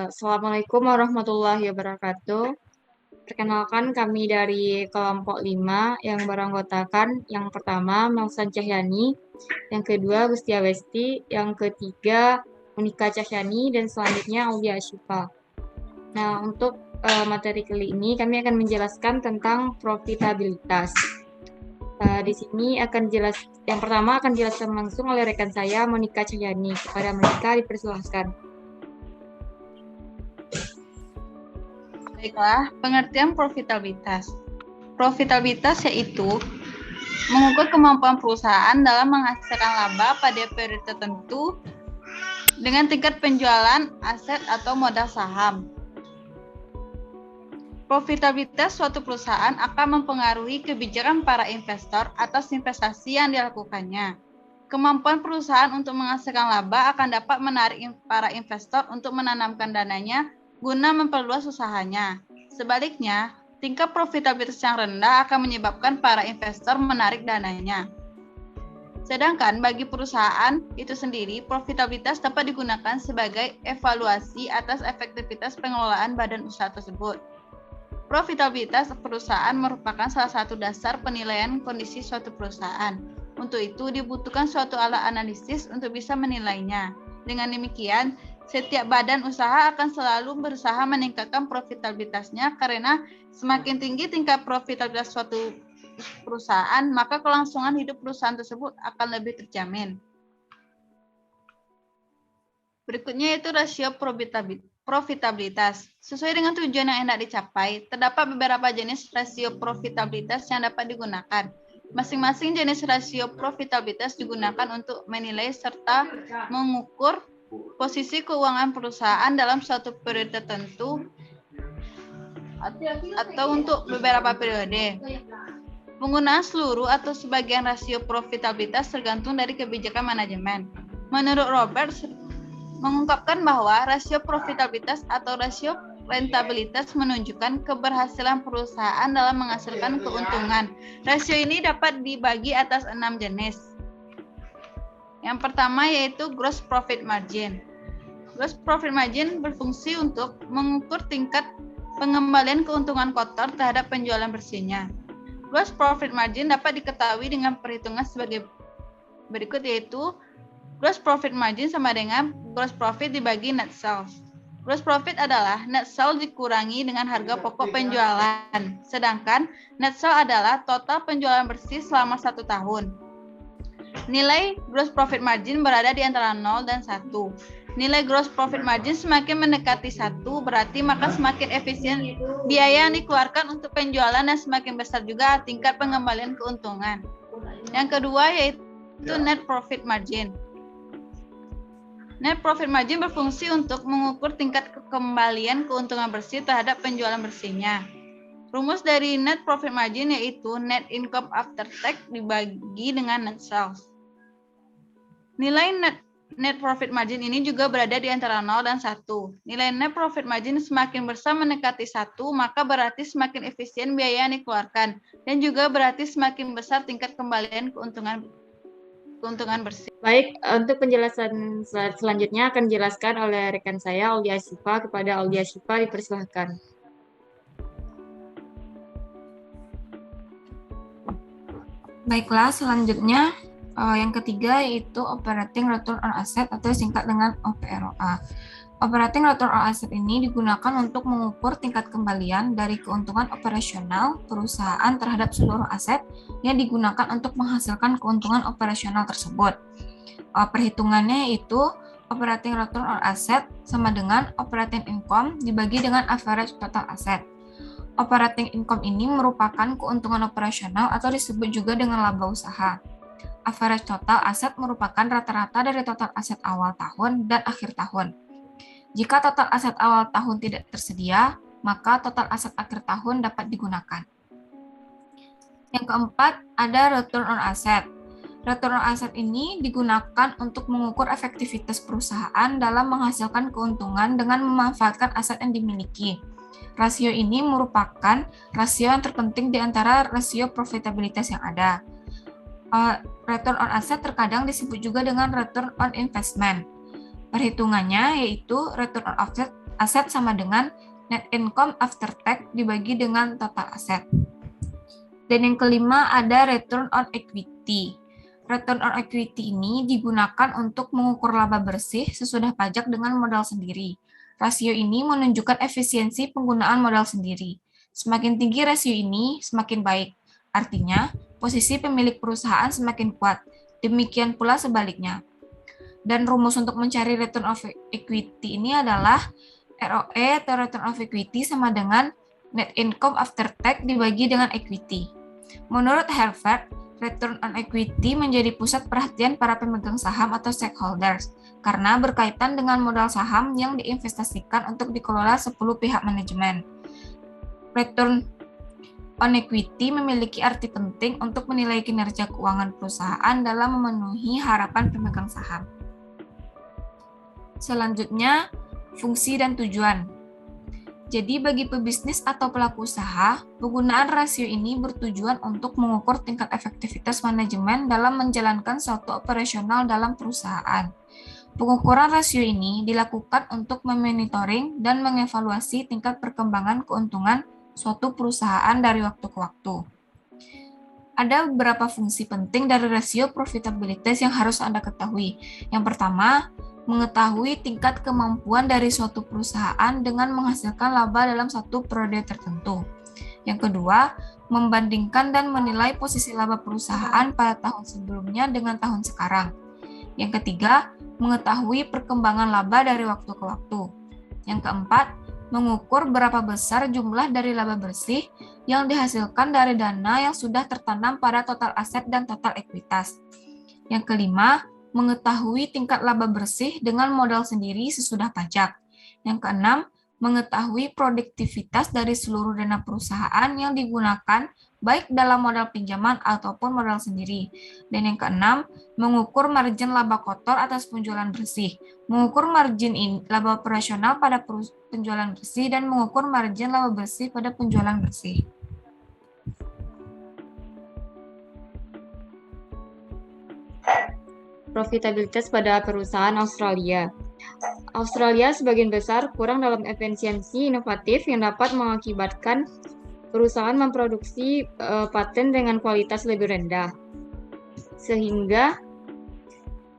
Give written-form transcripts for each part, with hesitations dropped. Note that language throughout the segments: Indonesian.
Assalamualaikum warahmatullahi wabarakatuh. Perkenalkan kami dari kelompok 5 yang beranggotakan yang pertama Melsan Cahyani, yang kedua Gustia Westi, yang ketiga Monika Cahyani, dan selanjutnya Aulia Asyifa. Nah, untuk materi kali ini kami akan menjelaskan tentang profitabilitas. Di sini yang pertama akan dijelaskan langsung oleh rekan saya Monika Cahyani. Kepada Monika dipersilahkan. Baiklah, pengertian profitabilitas. Profitabilitas yaitu mengukur kemampuan perusahaan dalam menghasilkan laba pada periode tertentu dengan tingkat penjualan aset atau modal saham. Profitabilitas suatu perusahaan akan mempengaruhi kebijakan para investor atas investasi yang dilakukannya. Kemampuan perusahaan untuk menghasilkan laba akan dapat menarik para investor untuk menanamkan dananya guna memperluas usahanya. Sebaliknya, tingkat profitabilitas yang rendah akan menyebabkan para investor menarik dananya. Sedangkan bagi perusahaan itu sendiri, profitabilitas dapat digunakan sebagai evaluasi atas efektivitas pengelolaan badan usaha tersebut. Profitabilitas perusahaan merupakan salah satu dasar penilaian kondisi suatu perusahaan. Untuk itu dibutuhkan suatu alat analisis untuk bisa menilainya. Dengan demikian, setiap badan usaha akan selalu berusaha meningkatkan profitabilitasnya karena semakin tinggi tingkat profitabilitas suatu perusahaan, maka kelangsungan hidup perusahaan tersebut akan lebih terjamin. Berikutnya yaitu rasio profitabilitas. Sesuai dengan tujuan yang hendak dicapai, terdapat beberapa jenis rasio profitabilitas yang dapat digunakan. Masing-masing jenis rasio profitabilitas digunakan untuk menilai serta mengukur posisi keuangan perusahaan dalam suatu periode tertentu atau untuk beberapa periode. Penggunaan seluruh atau sebagian rasio profitabilitas tergantung dari kebijakan manajemen. Menurut Roberts, mengungkapkan bahwa rasio profitabilitas atau rasio rentabilitas menunjukkan keberhasilan perusahaan dalam menghasilkan keuntungan. Rasio ini dapat dibagi atas 6 jenis. Yang pertama yaitu gross profit margin. Gross profit margin berfungsi untuk mengukur tingkat pengembalian keuntungan kotor terhadap penjualan bersihnya. Gross profit margin dapat diketahui dengan perhitungan sebagai berikut, yaitu gross profit margin sama dengan gross profit dibagi net sales. Gross profit adalah net sales dikurangi dengan harga pokok penjualan, sedangkan net sales adalah total penjualan bersih selama 1 tahun. Nilai gross profit margin berada di antara 0 dan 1. Nilai gross profit margin semakin mendekati 1, berarti maka semakin efisien biaya yang dikeluarkan untuk penjualan dan semakin besar juga tingkat pengembalian keuntungan. Yang kedua yaitu net profit margin. Net profit margin berfungsi untuk mengukur tingkat kembalian keuntungan bersih terhadap penjualan bersihnya. Rumus dari net profit margin yaitu net income after tax dibagi dengan net sales. Nilai net profit margin ini juga berada di antara 0 dan 1. Nilai net profit margin semakin besar mendekati 1, maka berarti semakin efisien biaya yang dikeluarkan, dan juga berarti semakin besar tingkat kembalian keuntungan bersih. Baik, untuk penjelasan selanjutnya akan dijelaskan oleh rekan saya Aulia Asyifa. Kepada Aulia Asyifa dipersilahkan. Baiklah, selanjutnya yang ketiga yaitu operating return on asset atau singkat dengan OPROA. Operating return on asset ini digunakan untuk mengukur tingkat kembalian dari keuntungan operasional perusahaan terhadap seluruh aset yang digunakan untuk menghasilkan keuntungan operasional tersebut. Perhitungannya yaitu operating return on asset sama dengan operating income dibagi dengan average total asset. Operating income ini merupakan keuntungan operasional atau disebut juga dengan laba usaha. Average total aset merupakan rata-rata dari total aset awal tahun dan akhir tahun. Jika total aset awal tahun tidak tersedia, maka total aset akhir tahun dapat digunakan. Yang keempat, ada return on asset. Return on asset ini digunakan untuk mengukur efektivitas perusahaan dalam menghasilkan keuntungan dengan memanfaatkan aset yang dimiliki. Rasio ini merupakan rasio yang terpenting di antara rasio profitabilitas yang ada. Return on asset terkadang disebut juga dengan return on investment. Perhitungannya yaitu return on aset sama dengan net income after tax dibagi dengan total aset. Dan yang kelima ada return on equity. Return on equity ini digunakan untuk mengukur laba bersih sesudah pajak dengan modal sendiri. Rasio ini menunjukkan efisiensi penggunaan modal sendiri. Semakin tinggi rasio ini, semakin baik. Artinya, posisi pemilik perusahaan semakin kuat. Demikian pula sebaliknya. Dan rumus untuk mencari return of equity ini adalah ROE atau return of equity sama dengan net income after tax dibagi dengan equity. Menurut Harvard, return on equity menjadi pusat perhatian para pemegang saham atau stakeholders karena berkaitan dengan modal saham yang diinvestasikan untuk dikelola 10 pihak manajemen. Return on equity memiliki arti penting untuk menilai kinerja keuangan perusahaan dalam memenuhi harapan pemegang saham. Selanjutnya, fungsi dan tujuan. Jadi bagi pebisnis atau pelaku usaha, penggunaan rasio ini bertujuan untuk mengukur tingkat efektivitas manajemen dalam menjalankan suatu operasional dalam perusahaan. Pengukuran rasio ini dilakukan untuk memonitoring dan mengevaluasi tingkat perkembangan keuntungan suatu perusahaan dari waktu ke waktu. Ada beberapa fungsi penting dari rasio profitabilitas yang harus Anda ketahui. Yang pertama, mengetahui tingkat kemampuan dari suatu perusahaan dengan menghasilkan laba dalam satu periode tertentu. Yang kedua, membandingkan dan menilai posisi laba perusahaan pada tahun sebelumnya dengan tahun sekarang. Yang ketiga, mengetahui perkembangan laba dari waktu ke waktu. Yang keempat, mengukur berapa besar jumlah dari laba bersih yang dihasilkan dari dana yang sudah tertanam pada total aset dan total ekuitas. Yang kelima, mengetahui tingkat laba bersih dengan modal sendiri sesudah pajak. Yang keenam, mengetahui produktivitas dari seluruh dana perusahaan yang digunakan baik dalam modal pinjaman ataupun modal sendiri. Dan yang keenam, mengukur margin laba kotor atas penjualan bersih, mengukur margin laba operasional pada penjualan bersih, dan mengukur margin laba bersih pada penjualan bersih. Profitabilitas pada perusahaan Australia. Australia sebagian besar kurang dalam efisiensi inovatif yang dapat mengakibatkan perusahaan memproduksi paten dengan kualitas lebih rendah, sehingga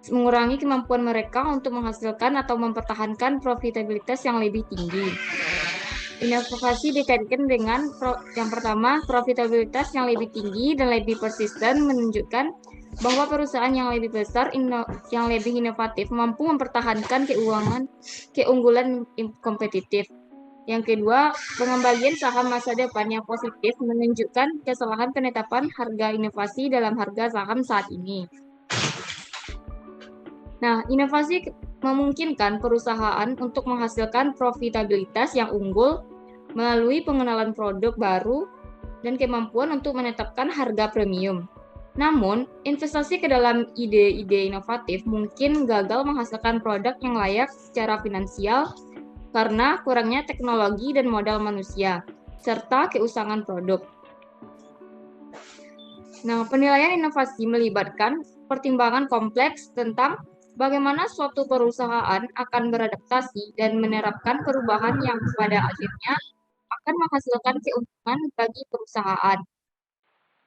mengurangi kemampuan mereka untuk menghasilkan atau mempertahankan profitabilitas yang lebih tinggi. Inovasi dikaitkan dengan yang pertama, profitabilitas yang lebih tinggi dan lebih persisten menunjukkan bahwa perusahaan yang lebih besar, yang lebih inovatif, mampu mempertahankan keunggulan kompetitif. Yang kedua, pengembalian saham masa depan yang positif menunjukkan kesalahan penetapan harga inovasi dalam harga saham saat ini. Nah, inovasi memungkinkan perusahaan untuk menghasilkan profitabilitas yang unggul melalui pengenalan produk baru dan kemampuan untuk menetapkan harga premium. Namun, investasi ke dalam ide-ide inovatif mungkin gagal menghasilkan produk yang layak secara finansial karena kurangnya teknologi dan modal manusia, serta keusangan produk. Nah, penilaian inovasi melibatkan pertimbangan kompleks tentang bagaimana suatu perusahaan akan beradaptasi dan menerapkan perubahan yang pada akhirnya akan menghasilkan keuntungan bagi perusahaan.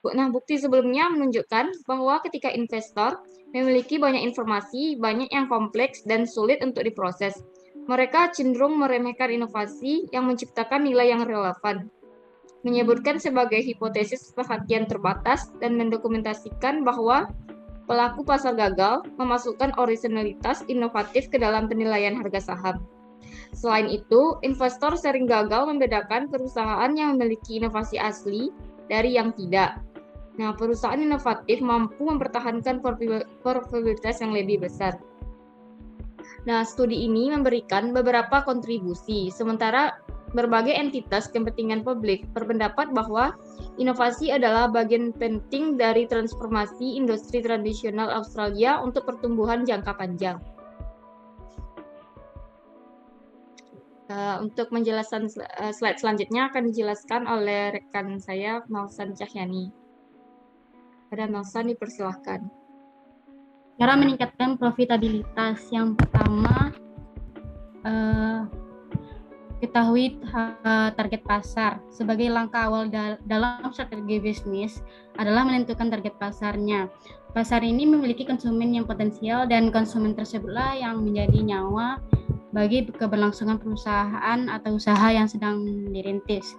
Nah, bukti sebelumnya menunjukkan bahwa ketika investor memiliki banyak informasi, banyak yang kompleks dan sulit untuk diproses, mereka cenderung meremehkan inovasi yang menciptakan nilai yang relevan, menyebutkan sebagai hipotesis perhatian terbatas dan mendokumentasikan bahwa pelaku pasar gagal memasukkan originalitas inovatif ke dalam penilaian harga saham. Selain itu, investor sering gagal membedakan perusahaan yang memiliki inovasi asli dari yang tidak. Nah, perusahaan inovatif mampu mempertahankan profitabilitas yang lebih besar. Nah, studi ini memberikan beberapa kontribusi, sementara berbagai entitas kepentingan publik berpendapat bahwa inovasi adalah bagian penting dari transformasi industri tradisional Australia untuk pertumbuhan jangka panjang. Untuk menjelaskan slide selanjutnya akan dijelaskan oleh rekan saya, Mausan Cahyani. Pada Mausan, dipersilahkan. Cara meningkatkan profitabilitas yang pertama, ketahui target pasar. Sebagai langkah awal dalam strategi bisnis adalah menentukan target pasarnya. Pasar ini memiliki konsumen yang potensial dan konsumen tersebutlah yang menjadi nyawa bagi keberlangsungan perusahaan atau usaha yang sedang dirintis.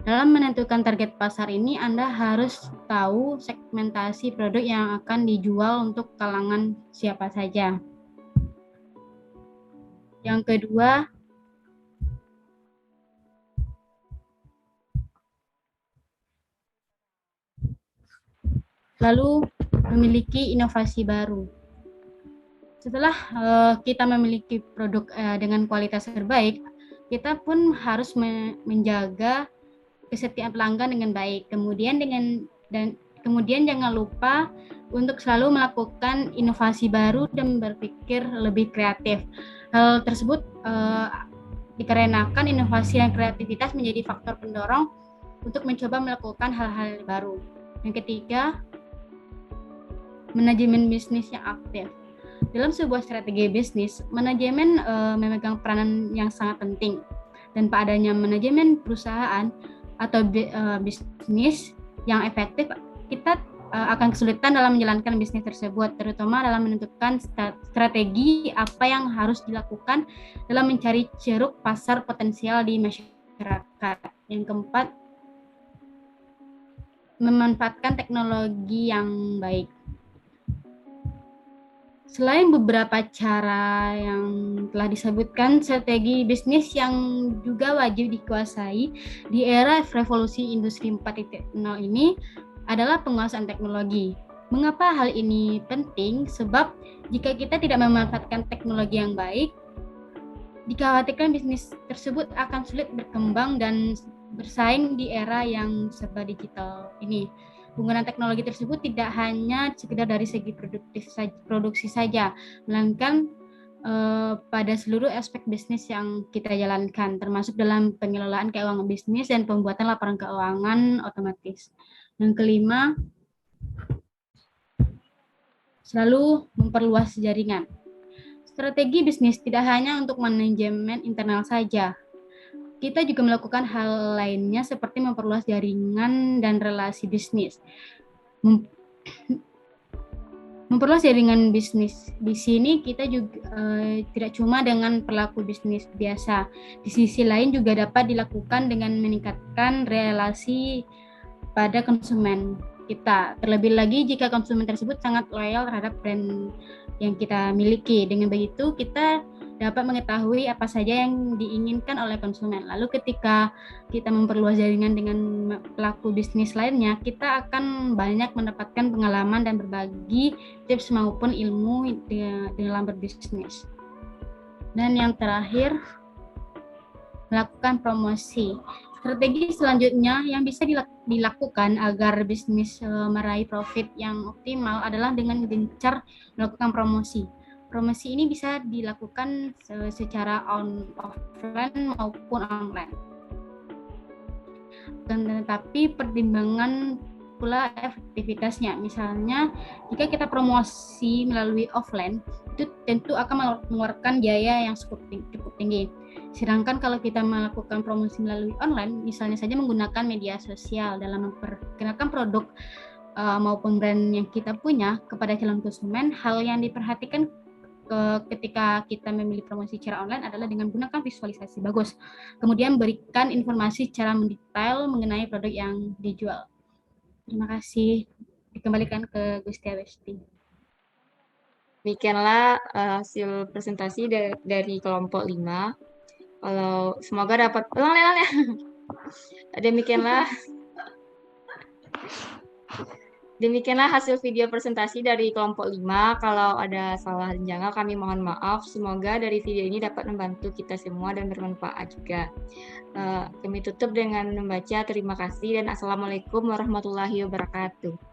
Dalam menentukan target pasar ini, Anda harus tahu segmentasi produk yang akan dijual untuk kalangan siapa saja. Yang kedua, lalu memiliki inovasi baru. Setelah kita memiliki produk dengan kualitas terbaik, kita pun harus menjaga kesetiaan pelanggan dengan baik. Kemudian jangan lupa untuk selalu melakukan inovasi baru dan berpikir lebih kreatif. Hal tersebut dikarenakan inovasi dan kreativitas menjadi faktor pendorong untuk mencoba melakukan hal-hal baru. Yang ketiga, manajemen bisnis yang aktif. Dalam sebuah strategi bisnis, manajemen memegang peranan yang sangat penting. Tanpa adanya manajemen perusahaan atau bisnis yang efektif, kita akan kesulitan dalam menjalankan bisnis tersebut, terutama dalam menentukan strategi apa yang harus dilakukan dalam mencari ceruk pasar potensial di masyarakat. Yang keempat, memanfaatkan teknologi yang baik. Selain beberapa cara yang telah disebutkan, strategi bisnis yang juga wajib dikuasai di era revolusi industri 4.0 ini adalah penguasaan teknologi. Mengapa hal ini penting? Sebab jika kita tidak memanfaatkan teknologi yang baik, dikhawatirkan bisnis tersebut akan sulit berkembang dan bersaing di era yang serba digital ini. Penggunaan teknologi tersebut tidak hanya sekedar dari segi produksi saja, melainkan pada seluruh aspek bisnis yang kita jalankan, termasuk dalam pengelolaan keuangan bisnis dan pembuatan laporan keuangan otomatis. Yang kelima, selalu memperluas jaringan. Strategi bisnis tidak hanya untuk manajemen internal saja. Kita juga melakukan hal lainnya seperti memperluas jaringan dan relasi bisnis. Memperluas jaringan bisnis. Di sini kita juga tidak cuma dengan pelaku bisnis biasa. Di sisi lain juga dapat dilakukan dengan meningkatkan relasi pada konsumen kita. Terlebih lagi jika konsumen tersebut sangat loyal terhadap brand yang kita miliki. Dengan begitu kita dapat mengetahui apa saja yang diinginkan oleh konsumen. Lalu ketika kita memperluas jaringan dengan pelaku bisnis lainnya, kita akan banyak mendapatkan pengalaman dan berbagi tips maupun ilmu dalam berbisnis. Dan yang terakhir, melakukan promosi. Strategi selanjutnya yang bisa dilakukan agar bisnis meraih profit yang optimal adalah dengan gencar melakukan promosi. Promosi ini bisa dilakukan secara offline maupun online. Tetapi pertimbangan pula efektivitasnya. Misalnya, jika kita promosi melalui offline, itu tentu akan mengeluarkan biaya yang cukup tinggi. Sedangkan kalau kita melakukan promosi melalui online, misalnya saja menggunakan media sosial dalam memperkenalkan produk maupun brand yang kita punya kepada calon konsumen, hal yang diperhatikan ketika kita memilih promosi secara online adalah dengan menggunakan visualisasi bagus. Kemudian berikan informasi secara mendetail mengenai produk yang dijual. Terima kasih. Dikembalikan ke Gusti Awesti. Demikianlah hasil presentasi dari kelompok 5. Kalau semoga dapat ulang ya. Demikianlah hasil video presentasi dari kelompok 5. Kalau ada salah dan janggal kami mohon maaf. Semoga dari video ini dapat membantu kita semua dan bermanfaat juga. Kami tutup dengan membaca terima kasih dan assalamualaikum warahmatullahi wabarakatuh.